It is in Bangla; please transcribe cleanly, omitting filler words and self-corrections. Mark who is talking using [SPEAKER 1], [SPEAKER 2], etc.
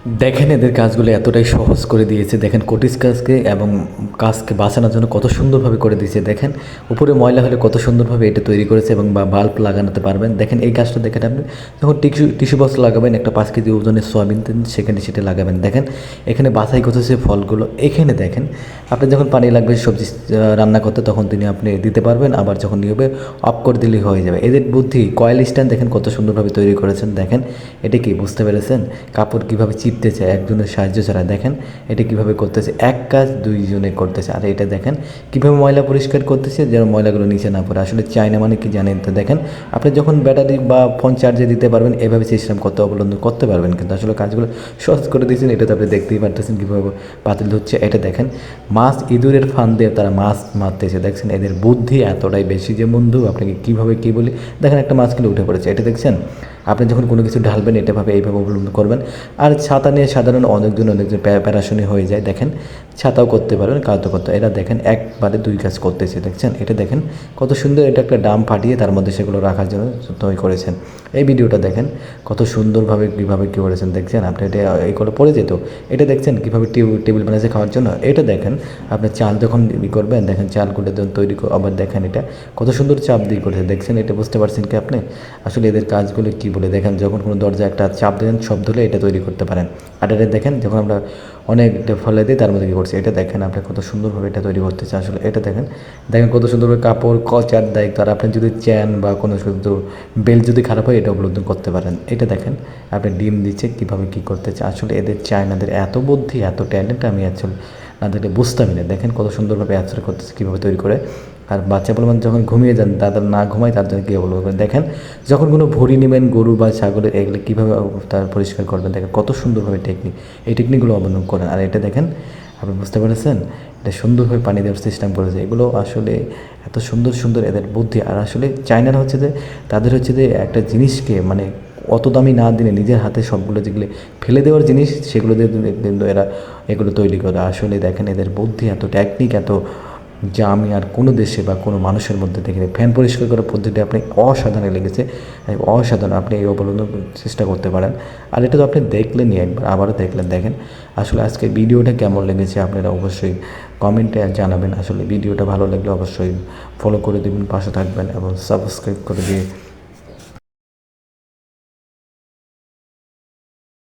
[SPEAKER 1] দেখেন এদের কাজগুলো এতটাই সহজ করে দিয়েছে। দেখেন কুটিস কাজকে এবং কাজকে বাঁচানোর জন্য কত সুন্দরভাবে করে দিয়েছে। দেখেন উপরে ময়লা হলে কত সুন্দরভাবে এটা তৈরি করেছে এবং বাল্ব লাগাতে পারবেন। দেখেন এই কাজটা দেখেন আপনি যখন টিস্যু বক্স লাগাবেন একটা 5 কেজি ওজনের সয়াবিন তেল সেখানে সেটা লাগাবেন। দেখেন এখানে বাছাই করতেছে ফলগুলো। এখানে দেখেন আপনি যখন পানি লাগবে সবজি রান্না করতে তখন আপনি দিতে পারবেন, আবার যখন নিয়ে অফ করে দিলেই হয়ে যাবে। এদের বুদ্ধি কয়েল স্ট্যান্ড দেখেন কত সুন্দরভাবে তৈরি করেছেন। দেখেন এটা কি বুঝতে পেরেছেন? কাপড় কীভাবে চিপতেছে একজনের সাহায্য ছাড়া। দেখেন এটা কীভাবে করতেছে, এক কাজ দুইজনে করতেছে। আর এটা দেখেন কীভাবে ময়লা পরিষ্কার করতেছে যেন ময়লাগুলো নিচে না পড়ে। আসলে চায়না মানে কি জানেন তো? দেখেন আপনি যখন ব্যাটারি বা ফোন চার্জে দিতে পারবেন এভাবে সিস্টেম করতে অবলম্বন করতে পারবেন, কিন্তু আসলে কাজগুলো সহজ করে দিয়েছেন। এটা তো আপনি দেখতেই পারতেছেন কীভাবে পাতিল হচ্ছে। এটা দেখেন মাছ ইঁদুরের ফান দিয়ে তারা মাছ মারতেছে। দেখছেন এদের বুদ্ধি এতটাই বেশি যে বন্ধু আপনাকে কীভাবে কী বলি। দেখেন একটা মাছ কিলো উঠে পড়েছে, এটা দেখছেন? আপনি যখন কোনো কিছু ঢালবেন এটাভাবে এইভাবে অবলম্বন করবেন। আর ছাতা নিয়ে সাধারণ অনেকজন প্যারাশনি হয়ে যায়। দেখেন ছাতাও করতে পারবেন, কাজও করতে। এরা দেখেন একবারে দুই কাজ করতেছে। দেখছেন এটা দেখেন কত সুন্দর। এটা একটা ডাম ফাটিয়ে তার মধ্যে সেগুলো রাখার জন্য তৈরি করেছেন। এই ভিডিওটা দেখেন কত সুন্দরভাবে কীভাবে কী করেছেন। দেখছেন আপনি এটা এইগুলো পড়ে যেত। এটা দেখছেন কীভাবে টেবিল বানিয়েছে খাওয়ার জন্য। এটা দেখেন আপনি চাল যখন করবেন, দেখেন চালগুলো যখন তৈরি আবার দেখেন এটা কত সুন্দর চাপ দিয়ে করেছে। দেখছেন এটা বুঝতে পারছেন কি আপনি? আসলে এদের কাজগুলো কী বলে। দেখেন যখন কোনো দরজা একটা চাপ দেন শব্দ হলে এটা তৈরি করতে পারেন। আর এটা দেখেন যখন আমরা অনেকটা ফলে দিই তার মধ্যে কী করছে। এটা দেখেন আপনি কত সুন্দরভাবে এটা তৈরি করতেছে। আসলে এটা দেখেন দেখেন কত সুন্দরভাবে কাপড় কচার দায়িত্ব। আর আপনি যদি চেন বা কোনো শুধু বেল্ট যদি খারাপ হয় এটা উপলব্ধ করতে পারেন। এটা দেখেন আপনি ডিম দিচ্ছে কীভাবে কী করতেছে। আসলে এদের চায়নাদের এত বুদ্ধি এত ট্যালেন্ট আমি আসলে না দেখলে বুঝতামই না। দেখেন কত সুন্দরভাবে অ্যান্সার করতেছে কীভাবে তৈরি করে। আর বাচ্চা পরিমাণ যখন ঘুমিয়ে যান তাদের না ঘুমায় তার জন্য কী বলবো। দেখেন যখন কোনো ভুঁড়ি নেবেন গরু বা ছাগলের এগুলো কীভাবে তার পরিষ্কার করবেন। দেখেন কত সুন্দরভাবে টেকনিক, এই টেকনিকগুলো অবলম্বন করেন। আর এটা দেখেন আপনি বুঝতে পেরেছেন এটা সুন্দরভাবে পানি দেওয়ার সিস্টেম করেছে। এগুলো আসলে এত সুন্দর সুন্দর এদের বুদ্ধি। আর আসলে চায়নারা হচ্ছে যে তাদের হচ্ছে যে একটা জিনিসকে মানে অত দামি না দিলে নিজের হাতে সবগুলো যেগুলো ফেলে দেওয়ার জিনিস সেগুলো দিয়ে কিন্তু এরা এগুলো তৈরি করে। আসলে দেখেন এদের বুদ্ধি এত টেকনিক এত যা আমি আর কোনো দেশে বা কোনো মানুষের মধ্যে দেখিনি। ফ্যান পরিষ্কার করার পদ্ধতি আপনি অসাধারণ লেগেছে, অসাধারণ। আপনি এই অবলম্বন চেষ্টা করতে পারেন। আর এটা তো আপনি দেখলেনই একবার, আবারও দেখলেন। দেখেন আসলে আজকে ভিডিওটা কেমন লেগেছে আপনারা অবশ্যই কমেন্টে জানাবেন। আসলে ভিডিওটা ভালো লাগলে অবশ্যই ফলো করে দেবেন, পাশে থাকবেন এবং সাবস্ক্রাইব করে দিয়ে